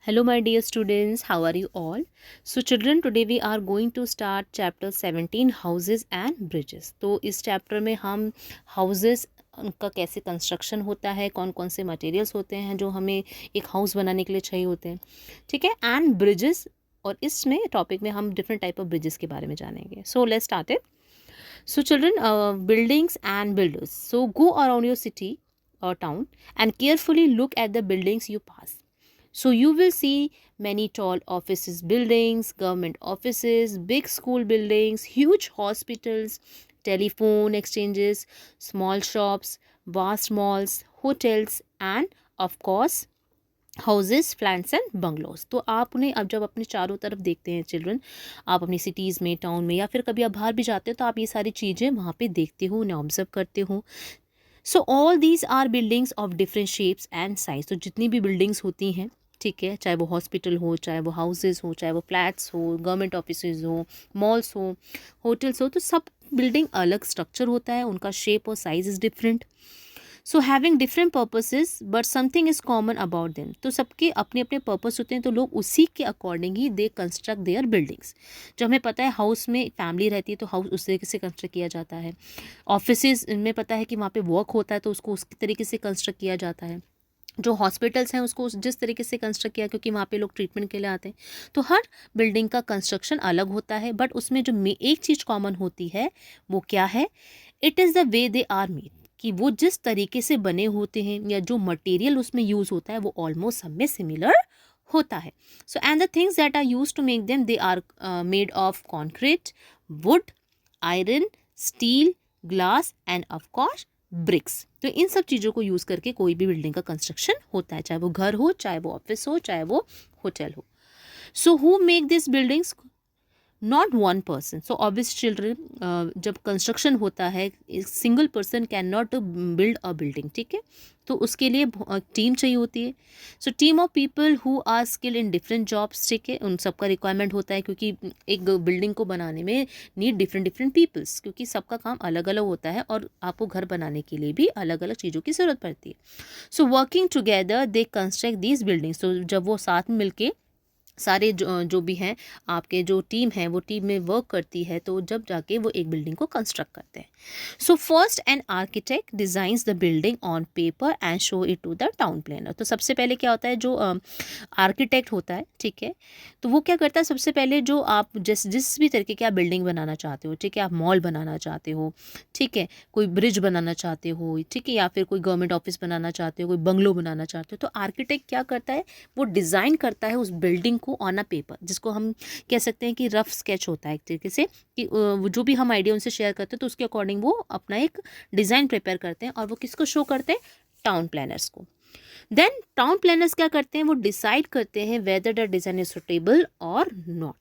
Hello, my dear students. How are you all? So, children, today we are going to start chapter 17 houses and bridges. तो इस chapter में हम houses का कैसे construction होता है, कौन कौन से मटेरियल्स होते हैं जो हमें एक हाउस बनाने के लिए चाहिए होते हैं, ठीक है, एंड ब्रिजेस। और इसमें टॉपिक में हम डिफरेंट टाइप ऑफ ब्रिजेस के बारे में जानेंगे. So let's start it. So, children, buildings and builders. So, go around your city or town and carefully look at the buildings you pass. So, you will see many tall offices buildings, government offices, big school buildings, huge hospitals, telephone exchanges, small shops, vast malls, hotels, and of course houses flats and bungalows. तो आप उन्हें अब जब अपने चारों तरफ देखते हैं चिल्ड्रन, आप अपनी सिटीज़ में, टाउन में, या फिर कभी आप बाहर भी जाते हो तो आप ये सारी चीज़ें वहाँ पे देखते हो, उन्हें ऑब्जर्व करते हो. So all these are buildings of different shapes and size. तो जितनी भी बिल्डिंग्स होती हैं, ठीक है, चाहे वो हॉस्पिटल हो, चाहे वो हाउसेज हो, चाहे वो फ्लैट्स हो, गवर्नमेंट ऑफिसेज हो, मॉल्स हो, होटल्स हो, तो सब बिल्डिंग अलग स्ट्रक्चर होता है, उनका शेप और size is different. So having different purposes but something is common about them. तो सबके अपने अपने पर्पस होते हैं, तो लोग उसी के according he they construct there buildings. जो हमें पता है हाउस में फैमिली रहती है तो हाउस उस तरीके से कंस्ट्रक्ट किया जाता है. ऑफिसेज में पता है कि वहाँ पे वर्क होता है तो उसको उस तरीके से कंस्ट्रक्ट किया जाता है. जो हॉस्पिटल्स हैं उसको जिस तरीके से कंस्ट्रक्ट किया, क्योंकि वहाँ पे लोग ट्रीटमेंट के लिए आते हैं. तो हर बिल्डिंग का कंस्ट्रक्शन अलग होता है, बट उसमें जो एक चीज़ कॉमन होती है वो क्या है? It is the way they are made. कि वो जिस तरीके से बने होते हैं या जो मटेरियल उसमें यूज़ होता है वो ऑलमोस्ट सब में सिमिलर होता है. So and the things that are use to make them, they are made of concrete, wood, iron, steel, glass and of course bricks. तो इन सब चीज़ों को यूज़ करके कोई भी बिल्डिंग का कंस्ट्रक्शन होता है, चाहे वो घर हो, चाहे वो ऑफिस हो, चाहे वो होटल हो. So who make this buildings? Not one person. So obvious children, जब कंस्ट्रक्शन होता है single person can not build a building, ठीक है, तो उसके लिए टीम चाहिए होती है. So team of people who are skill in different jobs, ठीक है, उन सबका रिक्वायरमेंट होता है, क्योंकि एक बिल्डिंग को बनाने में नीड डिफरेंट डिफरेंट पीपल्स, क्योंकि सबका काम अलग अलग होता है और आपको घर बनाने के लिए भी अलग अलग चीज़ों की ज़रूरत पड़ती है. So working together they construct these buildings. तो जब वो साथ में मिलके सारे जो भी हैं आपके जो टीम है वो टीम में वर्क करती है, तो जब जाके वो एक बिल्डिंग को कंस्ट्रक्ट करते हैं. So first an architect designs the building on paper and show it to the town planner. तो सबसे पहले क्या होता है, जो आर्किटेक्ट होता है, ठीक है, तो वो क्या करता है, सबसे पहले जो आप जिस भी तरीके की आप बिल्डिंग बनाना चाहते हो, ठीक है, आप मॉल बनाना चाहते हो, ठीक है, कोई ब्रिज बनाना चाहते हो, ठीक है, या फिर कोई गवर्नमेंट ऑफिस बनाना चाहते हो, कोई बंगलो बनाना चाहते हो, तो आर्किटेक्ट क्या करता है, वो डिज़ाइन करता है उस बिल्डिंग को ऑन अ पेपर, जिसको हम कह सकते हैं कि रफ स्केच होता है एक तरीके से, कि वो जो भी हम आइडिया उनसे शेयर करते हैं तो उसके अकॉर्डिंग वो अपना एक डिज़ाइन प्रिपेयर करते हैं और वो किसको शो करते हैं? टाउन प्लानर्स को. देन टाउन प्लानर्स क्या करते हैं, वो डिसाइड करते हैं whether the design is suitable और नॉट.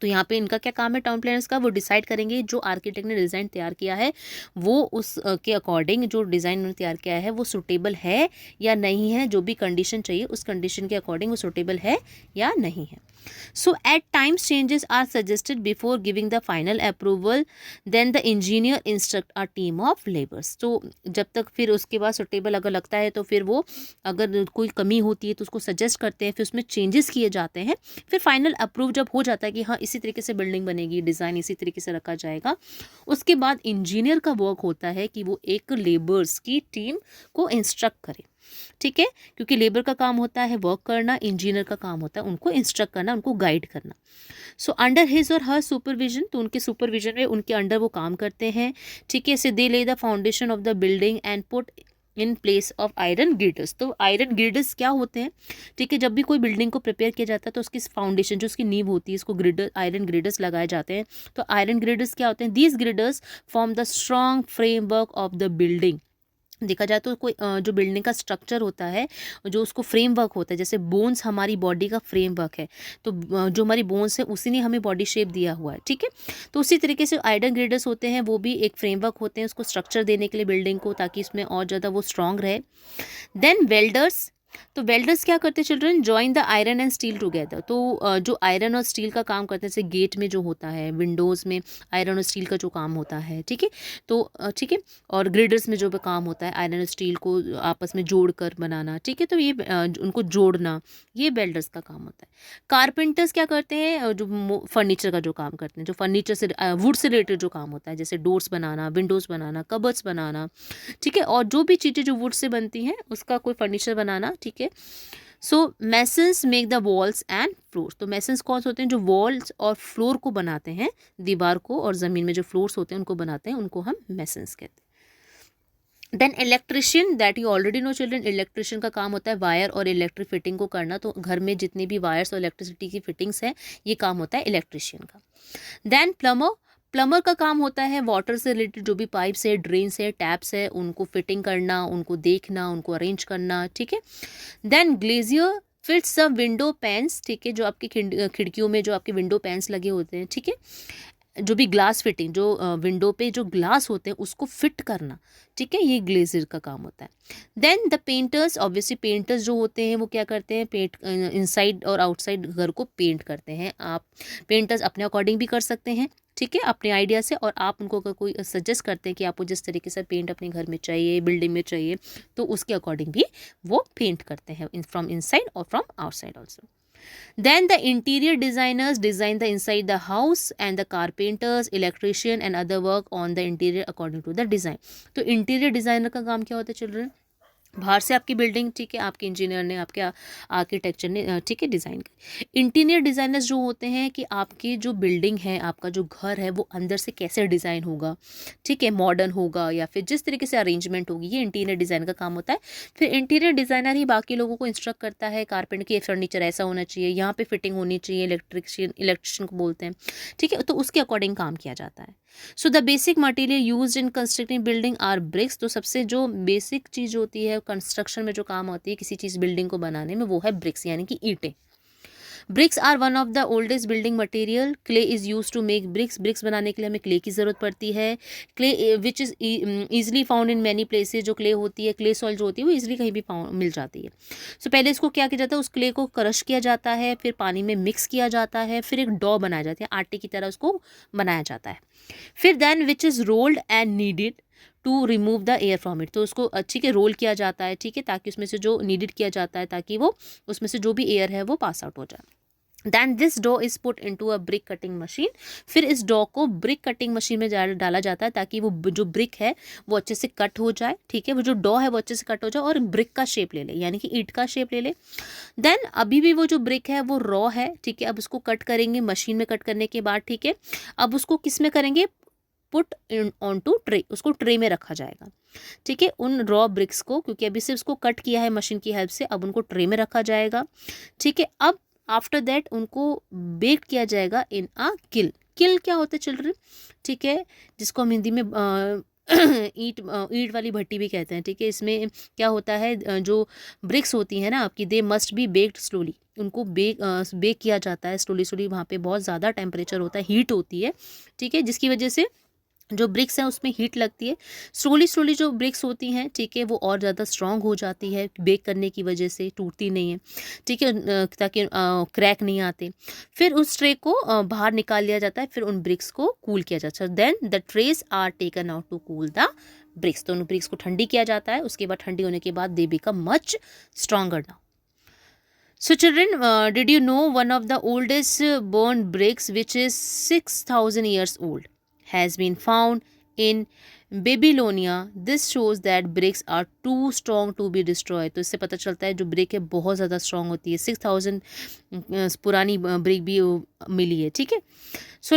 तो यहाँ पे इनका क्या काम है टाउन प्लानर्स का? वो डिसाइड करेंगे जो आर्किटेक्ट ने डिज़ाइन तैयार किया है वो उस के अकॉर्डिंग जो डिज़ाइन उन्होंने तैयार किया है वो सूटेबल है या नहीं है, जो भी कंडीशन चाहिए उस कंडीशन के अकॉर्डिंग वो सूटेबल है या नहीं है. So at times changes are suggested before giving the final approval. Then the engineer instruct a team of labours. तो जब तक फिर उसके बाद सूटेबल अगर लगता है तो फिर वो अगर कोई कमी होती है तो उसको सजेस्ट करते हैं, फिर उसमें चेंजेस किए जाते हैं. फिर फाइनल अप्रूव जब हो जाता है कि हाँ इसी तरीके से बिल्डिंग बनेगी, डिज़ाइन इसी तरीके से रखा जाएगा, उसके बाद इंजीनियर का वर्क होता है कि वो एक लेबर्स की टीम को इंस्ट्रक्ट करे, ठीक है, क्योंकि लेबर का काम होता है वर्क करना, इंजीनियर का काम होता है उनको इंस्ट्रक्ट करना, उनको गाइड करना. सो अंडर हिज और हर सुपरविजन, तो उनके सुपरविजन में उनके अंडर वो काम करते हैं, ठीक है. Say they lay the foundation of the building and put in place of iron girders. तो आयरन गिर्डर्स क्या होते हैं, ठीक है, जब भी कोई बिल्डिंग को प्रिपेयर किया जाता है तो उसकी फाउंडेशन जो उसकी नींव होती है इसको ग्रिडर आयरन ग्रिडर्स लगाए जाते हैं. तो आयरन ग्रिडर्स क्या होते हैं? These girders form the strong framework of the building. देखा जाए तो कोई जो बिल्डिंग का स्ट्रक्चर होता है, जो उसको फ्रेमवर्क होता है, जैसे बोन्स हमारी बॉडी का फ्रेमवर्क है, तो जो हमारी बोन्स है उसी ने हमें बॉडी शेप दिया हुआ है, ठीक है. तो उसी तरीके से आयरन ग्रेडर्स होते हैं, वो भी एक फ्रेमवर्क होते हैं उसको स्ट्रक्चर देने के लिए बिल्डिंग को, ताकि इसमें और ज़्यादा वो स्ट्रांग रहे. देन वेल्डर्स तो वेल्डर्स क्या करते हैं children, join the iron and steel together. तो जो आयरन और स्टील का काम करते हैं, जैसे गेट में जो होता है, विंडोज़ में आयरन और स्टील का जो काम होता है, ठीक है, तो ठीक है, और ग्रिडर्स में जो भी काम होता है आयरन और स्टील को आपस में जोड़ कर बनाना, ठीक है, तो ये उनको जोड़ना, ये वेल्डर्स का काम होता है। कारपेंटर्स क्या करते हैं, जो फर्नीचर का जो काम करते हैं, जो फर्नीचर से वुड से रिलेटेड जो काम होता है, जैसे डोर्स बनाना, विंडोज़ बनाना, कबर्ड्स बनाना, ठीक है, और जो भी चीज़ें जो वुड से बनती हैं उसका कोई फर्नीचर बनाना, ठीक है। So masons make the walls and floors. तो मैसन्स कौन से होते हैं, जो वॉल्स और फ्लोर को बनाते हैं, दीवार को और ज़मीन में जो फ्लोर्स होते हैं उनको बनाते हैं, उनको हम मैसन्स कहते हैं। Then electrician, that you already know children, electrician का काम होता है वायर और इलेक्ट्रिक फिटिंग को करना। तो घर में जितने भी वायर्स और इलेक्ट्रिसिटी की फिटिंग्स हैं, ये काम होता है इलेक्ट्रिशियन का। देन प्लम्बर, प्लम्बर का काम होता है वाटर से रिलेटेड जो भी पाइप्स है, ड्रेन्स है, टैप्स है, उनको फिटिंग करना, उनको देखना, उनको अरेंज करना, ठीक है। Then glazier fits the window panes, ठीक है, जो आपकी खिड़कियों में जो आपके विंडो पैन्स लगे होते हैं, ठीक है, जो भी ग्लास फिटिंग, जो विंडो पे जो ग्लास होते हैं उसको फिट करना, ठीक है, ये ग्लेजर का काम होता है। Then the painters, obviously painters जो होते हैं वो क्या करते हैं, पेंट इनसाइड और आउटसाइड घर को पेंट करते हैं। आप पेंटर्स अपने अकॉर्डिंग भी कर सकते हैं, ठीक है, अपने आइडिया से, और आप उनको अगर कोई सजेस्ट करते हैं कि आपको जिस तरीके से पेंट अपने घर में चाहिए, बिल्डिंग में चाहिए, तो उसके अकॉर्डिंग भी वो पेंट करते हैं, फ्रॉम इनसाइड और from outside also. Then the interior designers design the inside the house, and the carpenters, electrician and other work on the interior according to the design. तो इंटीरियर डिज़ाइनर का काम क्या होता है children, बाहर से आपकी बिल्डिंग, ठीक है, आपके इंजीनियर ने, आपके आर्किटेक्चर ने, ठीक है, डिज़ाइन की। इंटीरियर डिज़ाइनर्स जो होते हैं कि आपकी जो बिल्डिंग है, आपका जो घर है, वो अंदर से कैसे डिज़ाइन होगा, ठीक है, मॉडर्न होगा या फिर जिस तरीके से अरेंजमेंट होगी, ये इंटीरियर डिज़ाइन का काम होता है। फिर इंटीरियर डिज़ाइनर ही बाकी लोगों को इंस्ट्रक्ट करता है, कारपेंटर की फर्नीचर ऐसा होना चाहिए, यहाँ पे फिटिंग होनी चाहिए, इलेक्ट्रिशियन को बोलते हैं, ठीक है, तो उसके अकॉर्डिंग काम किया जाता है। So the basic material used in constructing building are bricks. तो सबसे जो बेसिक चीज़ होती है कंस्ट्रक्शन में, जो काम होती है किसी चीज़ बिल्डिंग को बनाने में, वो है ब्रिक्स, यानी कि ईंटें। Bricks are one of the oldest building material. Clay is use to make bricks. Bricks बनाने के लिए हमें क्ले की ज़रूरत पड़ती है। Clay which is easily found in many places. जो क्ले होती है, क्ले सॉइल जो होती है, वो ईजिली कहीं भी मिल जाती है। सो पहले इसको क्या किया जाता है, उस क्ले को क्रश किया जाता है, फिर पानी में मिक्स किया जाता है, फिर एक डॉ बनाया जाता है, आटे की तरह उसको बनाया जाता है। फिर then which is rolled and kneaded to remove the air from it. तो उसको अच्छी के रोल किया जाता है, ठीक है, ताकि उसमें से जो नीडेड किया जाता है, ताकि वो उसमें से जो भी एयर है वो पास आउट हो जाए। Then this dough is put into a brick cutting machine. फिर इस डो को ब्रिक कटिंग मशीन में डाला जाता है, ताकि वो जो ब्रिक है वो अच्छे से कट हो जाए, ठीक है, वो जो डो है वो अच्छे से कट हो जाए और ब्रिक का शेप ले ले, यानी कि ईंट का शेप ले ले। देन अभी भी वो जो ब्रिक है वो रॉ है, ठीक है, अब उसको कट करेंगे मशीन में, कट करने के बाद, ठीक है, अब उसको किस में करेंगे, पुट ऑन टू ट्रे, उसको ट्रे में रखा जाएगा, ठीक है, उन रॉ ब्रिक्स को, क्योंकि अभी सिर्फ उसको कट किया है मशीन की हेल्प से, अब उनको ट्रे में रखा जाएगा, ठीक है। अब आफ्टर दैट उनको बेक किया जाएगा इन अ किल। किल क्या होता है चिल्ड्रन, ठीक है, जिसको हम हिंदी में ईंट वाली भट्टी भी कहते हैं, ठीक है। इसमें क्या होता है, जो ब्रिक्स होती हैं ना आपकी, they must be baked slowly. उनको बेक किया जाता है स्लोली स्लोली, वहाँ पे बहुत ज़्यादा टेम्परेचर होता है, हीट होती है, ठीक है, जिसकी वजह से जो ब्रिक्स हैं उसमें हीट लगती है। स्लोली स्लोली जो ब्रिक्स होती हैं, ठीक है, वो और ज़्यादा स्ट्रॉन्ग हो जाती है बेक करने की वजह से, टूटती नहीं है, ठीक है, ताकि क्रैक नहीं आते। फिर उस ट्रे को बाहर निकाल लिया जाता है, फिर उन ब्रिक्स को कूल किया जाता है। Then the trays are taken out to cool the bricks. तो उन ब्रिक्स को ठंडी किया जाता है, उसके बाद ठंडी होने के बाद they become much stronger now. So children, did you know one of the oldest burned bricks, which is 6,000 years old, has been found in Babylonia? This shows that bricks are too strong to be destroyed. तो इससे पता चलता है जो brick है बहुत ज़्यादा strong होती है। 6,000 पुरानी ब्रिक भी मिली है, ठीक है। सो